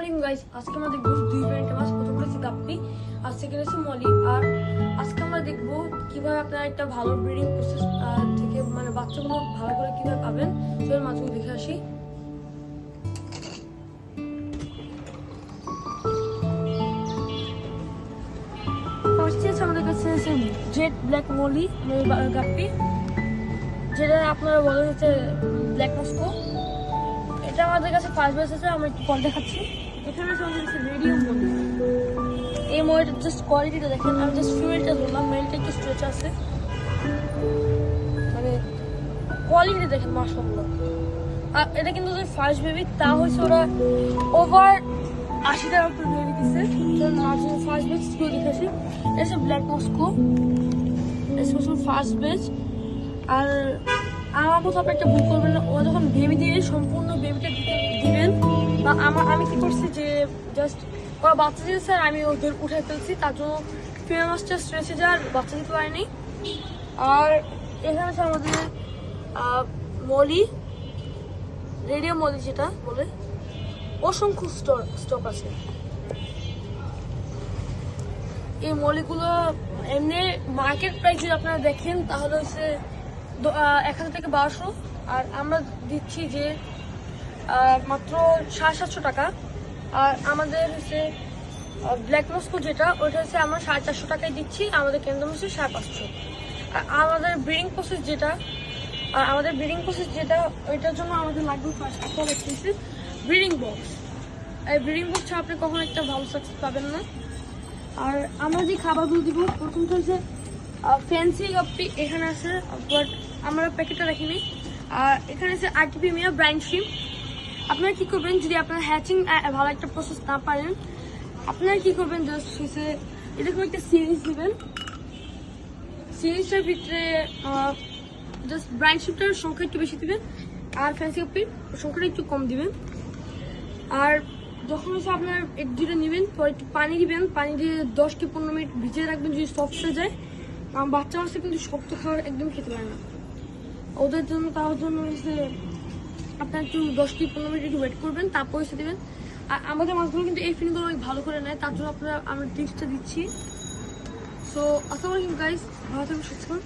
আলাইকুম গাইস, আজকে আমরা দেখবো দুই ভ্যারাইটি মাছ। প্রথমটা হচ্ছে গাপ্পি আর সেকেন্ড হচ্ছে মলি। আর আজকে আমরা দেখবো কিভাবে আপনারা একটা ভালো ব্রিডিং প্রসেস থেকে মানে বাচ্চাগুলো ভালো করে কিভাবে পাবেন। চলুন মাছগুলো দেখে আসি। আমাদের কাছে জেড ব্ল্যাক মলি গাপ্পি, যেটা আপনারা বলে হচ্ছে ব্ল্যাক মস্কো। এটা আমাদের কাছে ফার্স্ট বেস আছে। আমরা একটু কল দেখাচ্ছি। এখানে আছে আমাদের কাছে রেডিও মলি। এই মলিটার জাস্ট কোয়ালিটিটা দেখেন। আমি জাস্ট ফিমেলটা ধরলাম, মেলটা একটু স্ট্রেচ আছে, মানে কোয়ালিটি দেখেন মাশাআল্লাহ। আর এটা কিন্তু ফার্স্ট বেবি, তা হচ্ছে ওরা ওভার 80 টাকা করে বেবি দিচ্ছে। ফার্স্ট বেচ গুলো দেখেছি। এটা হচ্ছে ব্ল্যাক মস্কো, ফার্স্ট বেচ। আর আমার মতো আপনি একটা ভুল করবেন না, ওরা যখন বেবি দিয়ে সম্পূর্ণ বেবিটা দিবেন। বা আমি কি করছি যে জাস্ট ওরা বাচ্চা দিয়েছে আর আমি ওদের উঠে ফেলছি, তার জন্য ফিমেল মাছটা স্ট্রেসে যাওয়ার বাচ্চা দিতে পারেনি। আর এখানে আছে আমাদের মলি, রেডিও মলি যেটা বলে, অসংখ্য স্টক আছে। এই মলিগুলো এমনি মার্কেট প্রাইস যদি আপনারা দেখেন তাহলে হচ্ছে 1000 থেকে 1200, আর আমরা দিচ্ছি যে মাত্র 750 টাকা। আর আমাদের হচ্ছে ব্ল্যাক মস্কো যেটা, ওইটা হচ্ছে আমরা 450 টাকায় দিচ্ছি। আমাদের কেন্দ্র হচ্ছে 550। আর আমাদের ব্রিডিং প্রসেস যেটা ওইটার জন্য আমাদের লাগবে ফার্স্ট অফ অল একটা ব্রিডিং বক্স। এই ব্রিডিং বক্স ছাড়া আপনি কখনো একটা ভালো সাকসেস পাবেন না। আর আমরা যে খাবারগুলো দিব, প্রথমটা হচ্ছে ফ্যান্সি গাপ্পি এখানে আছে, বাট আমরা প্যাকেটটা রাখিনি। আর এখানে আছে আর্টিপিমিয়া ব্রাইন শ্রিম। আপনারা কি করবেন, যদি আপনার হ্যাচিং ভালো একটা প্রসেস না পারেন, আপনারা কি করবেন, জাস্ট হচ্ছে এরকম একটা সিরিজ দিবেন। সিরিজটার ভিতরে জাস্ট ব্রাইন শ্রিমটার সংখ্যা একটু বেশি দিবেন, আর ফ্যান্সি গাপ্পির সংখ্যাটা একটু কম দিবেন। আর যখন হচ্ছে আপনার এক দুটো নেবেন, পরে একটু পানি দিবেন, পানি দিয়ে 10 থেকে 15 মিনিট ভিজিয়ে রাখবেন যদি সফট হয়ে যায়। কারণ বাচ্চা মাছটা কিন্তু শক্ত খাবার একদম খেতে পারে না ওদের জন্য। তার জন্য হচ্ছে আপনার একটু 10 থেকে 15 মিনিট একটু ওয়েট করবেন, তারপর এসে দেবেন। আর আমাদের মাছগুলো কিন্তু এই ফিনিগুলো অনেক ভালো করে নেয়, তার জন্য আমরা টিপসটা দিচ্ছি। সো আসসালামু আলাইকুম গাইস, ভালো থাকবেন সুস্থ থাকুন।